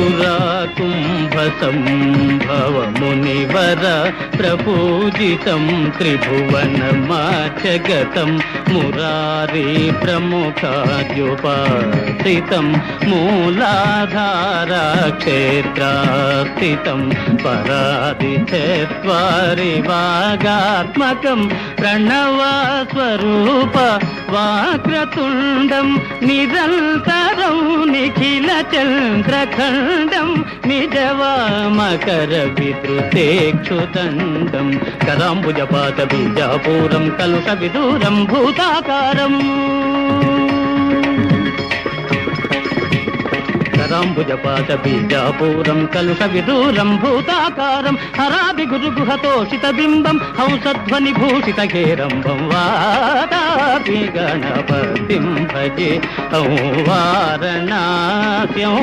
త్రిపుरा कुंभ संभव मुनिवर प्रपूजितं त्रिभुवनमाचगतं मुरारी प्रमुखाद्युपासितं मूलाधारा क्षेत्रास्थितं परादिचत्वारि वागात्मकं प्रणवस्वरूप वाक्रतुण्डं निरन्तरं निखिलचन्द्रखण्डं निजवामकरविद्रुतेक्षुदण्डं कदाम्बुजपातबीजापूरं कलुषविदूरं भूताकारम् कदाम्बुजपातबीजापूरं कलुषविदूरं भूताकारं हराभिगुरुगुहतोषितबिम्बं हंसध्वनिभूषितघेरम्बं वातापि गणपतिं भजे वारणास्यं